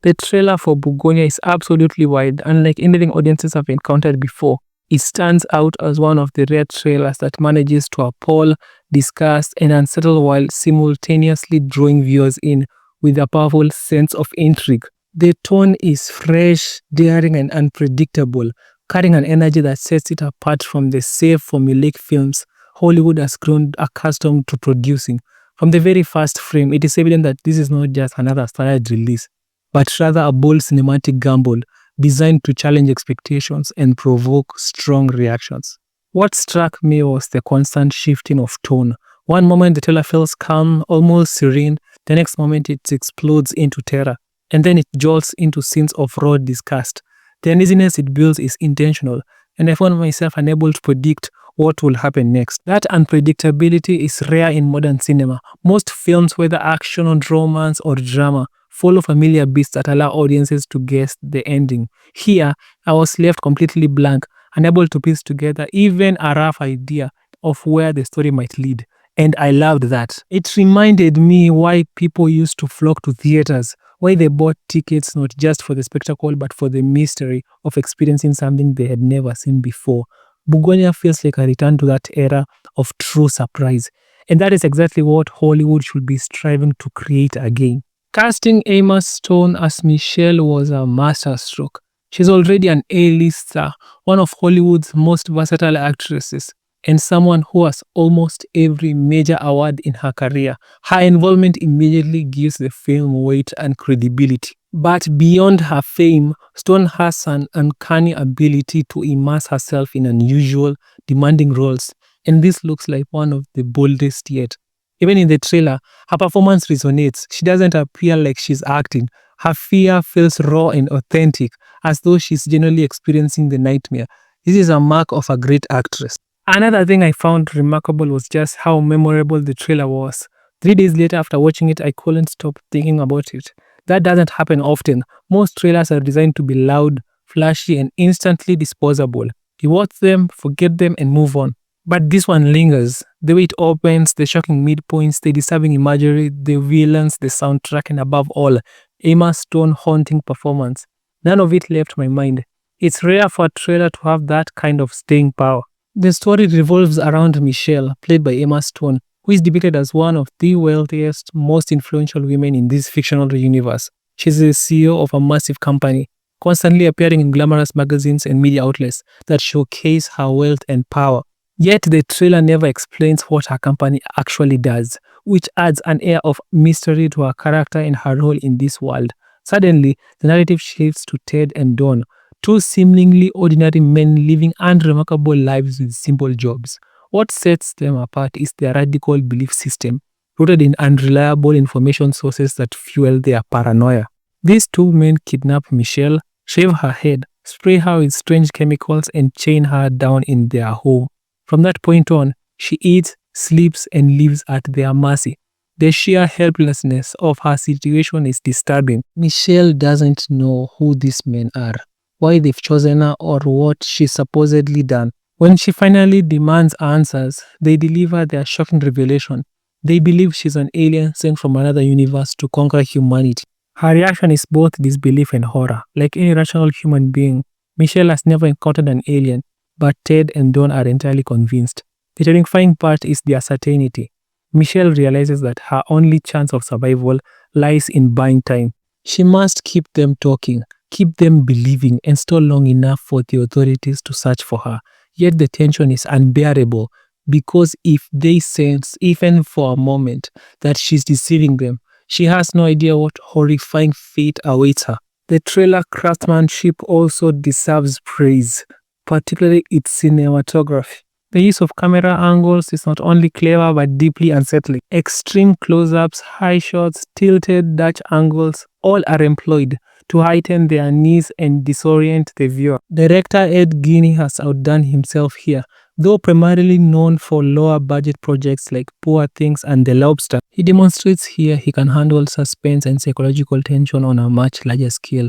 The trailer for Bugonia is absolutely wild, unlike anything audiences have encountered before. It stands out as one of the rare trailers that manages to appall, disgust, and unsettle while simultaneously drawing viewers in with a powerful sense of intrigue. The tone is fresh, daring, and unpredictable, carrying an energy that sets it apart from the safe, formulaic films Hollywood has grown accustomed to producing. From the very first frame, it is evident that this is not just another standard release, but rather a bold cinematic gamble designed to challenge expectations and provoke strong reactions. What struck me was the constant shifting of tone. One moment the trailer feels calm, almost serene, the next moment it explodes into terror, and then it jolts into scenes of raw disgust. The uneasiness it builds is intentional, and I found myself unable to predict what will happen next. That unpredictability is rare in modern cinema. Most films, whether action, romance, or drama, follow familiar beats that allow audiences to guess the ending. Here, I was left completely blank, unable to piece together even a rough idea of where the story might lead. And I loved that. It reminded me why people used to flock to theaters, why they bought tickets not just for the spectacle but for the mystery of experiencing something they had never seen before. Bugonia feels like a return to that era of true surprise. And that is exactly what Hollywood should be striving to create again. Casting Emma Stone as Michelle was a masterstroke. She's already an A-list star, one of Hollywood's most versatile actresses, and someone who has almost every major award in her career. Her involvement immediately gives the film weight and credibility. But beyond her fame, Stone has an uncanny ability to immerse herself in unusual, demanding roles, and this looks like one of the boldest yet. Even in the trailer, her performance resonates. She doesn't appear like she's acting. Her fear feels raw and authentic, as though she's genuinely experiencing the nightmare. This is a mark of a great actress. Another thing I found remarkable was just how memorable the trailer was. 3 days later after watching it, I couldn't stop thinking about it. That doesn't happen often. Most trailers are designed to be loud, flashy, and instantly disposable. You watch them, forget them, and move on. But this one lingers. The way it opens, the shocking midpoints, the disturbing imagery, the villains, the soundtrack, and above all, Emma Stone's haunting performance. None of it left my mind. It's rare for a trailer to have that kind of staying power. The story revolves around Michelle, played by Emma Stone, who is depicted as one of the wealthiest, most influential women in this fictional universe. She's the CEO of a massive company, constantly appearing in glamorous magazines and media outlets that showcase her wealth and power. Yet the trailer never explains what her company actually does, which adds an air of mystery to her character and her role in this world. Suddenly, the narrative shifts to Ted and Dawn, two seemingly ordinary men living unremarkable lives with simple jobs. What sets them apart is their radical belief system, rooted in unreliable information sources that fuel their paranoia. These two men kidnap Michelle, shave her head, spray her with strange chemicals, and chain her down in their home. From that point on, she eats, sleeps, and lives at their mercy. The sheer helplessness of her situation is disturbing. Michelle doesn't know who these men are, why they've chosen her, or what she's supposedly done. When she finally demands answers, they deliver their shocking revelation. They believe she's an alien sent from another universe to conquer humanity. Her reaction is both disbelief and horror. Like any rational human being, Michelle has never encountered an alien, but Ted and Dawn are entirely convinced. The terrifying part is their certainty. Michelle realizes that her only chance of survival lies in buying time. She must keep them talking, keep them believing, and stall long enough for the authorities to search for her. Yet the tension is unbearable, because if they sense, even for a moment, that she's deceiving them, she has no idea what horrifying fate awaits her. The trailer craftsmanship also deserves praise, particularly its cinematography. The use of camera angles is not only clever but deeply unsettling. Extreme close-ups, high shots, tilted Dutch angles, all are employed to heighten the unease and disorient the viewer. Director Ed Gein has outdone himself here. Though primarily known for lower-budget projects like Poor Things and The Lobster, he demonstrates here he can handle suspense and psychological tension on a much larger scale.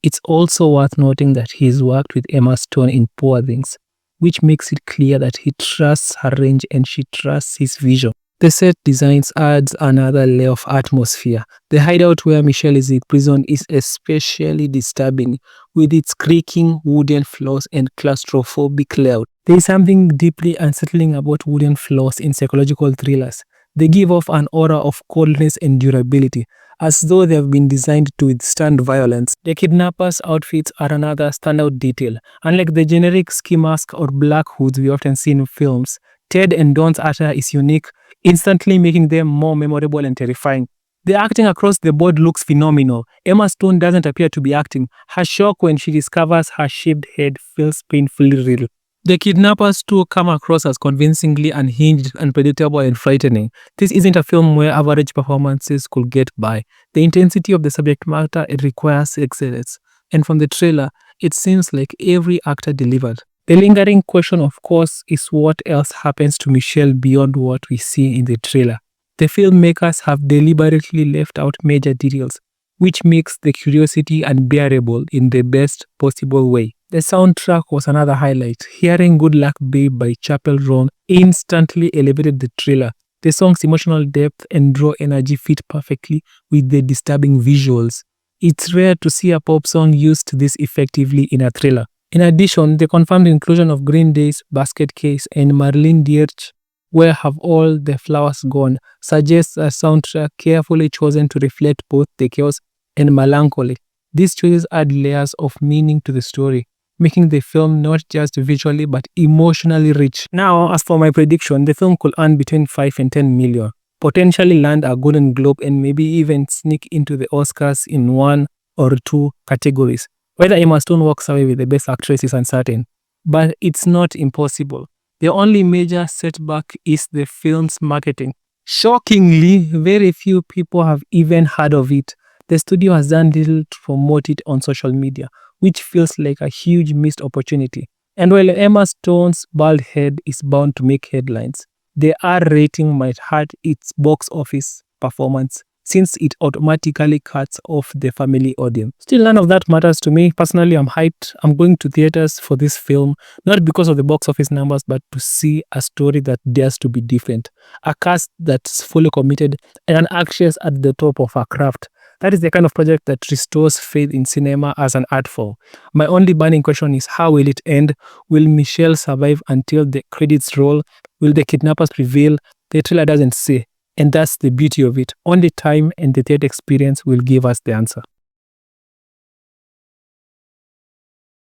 It's also worth noting that he's worked with Emma Stone in Poor Things, which makes it clear that he trusts her range and she trusts his vision. The set designs adds another layer of atmosphere. The hideout where Michelle is imprisoned is especially disturbing, with its creaking wooden floors and claustrophobic layout. There is something deeply unsettling about wooden floors in psychological thrillers. They give off an aura of coldness and durability, as though they have been designed to withstand violence. The kidnappers' outfits are another standout detail. Unlike the generic ski mask or black hoods we often see in films, Ted and Dawn's attire is unique, instantly making them more memorable and terrifying. The acting across the board looks phenomenal. Emma Stone doesn't appear to be acting. Her shock when she discovers her shaved head feels painfully real. The kidnappers too come across as convincingly unhinged, unpredictable, and frightening. This isn't a film where average performances could get by. The intensity of the subject matter it requires excellence. And from the trailer, it seems like every actor delivered. The lingering question, of course, is what else happens to Michelle beyond what we see in the trailer. The filmmakers have deliberately left out major details, which makes the curiosity unbearable in the best possible way. The soundtrack was another highlight. Hearing Good Luck Babe by Chapel Roan instantly elevated the trailer. The song's emotional depth and raw energy fit perfectly with the disturbing visuals. It's rare to see a pop song used this effectively in a thriller. In addition, the confirmed inclusion of Green Day's Basket Case and Marlene Dietrich, Where Have All the Flowers Gone, suggests a soundtrack carefully chosen to reflect both the chaos and melancholy. These choices add layers of meaning to the story, making the film not just visually but emotionally rich. Now, as for my prediction, the film could earn between 5 and 10 million, potentially land a Golden Globe and maybe even sneak into the Oscars in one or two categories. Whether Emma Stone walks away with the Best Actress is uncertain, but it's not impossible. The only major setback is the film's marketing. Shockingly, very few people have even heard of it. The studio has done little to promote it on social media, which feels like a huge missed opportunity. And while Emma Stone's bald head is bound to make headlines, the R rating might hurt its box office performance, since it automatically cuts off the family audience. Still, none of that matters to me. Personally, I'm hyped. I'm going to theaters for this film, not because of the box office numbers, but to see a story that dares to be different, a cast that's fully committed, and an actress at the top of her craft. That is the kind of project that restores faith in cinema as an art form. My only burning question is, how will it end? Will Michelle survive until the credits roll? Will the kidnappers prevail? The trailer doesn't say. And that's the beauty of it. Only time and the theater experience will give us the answer.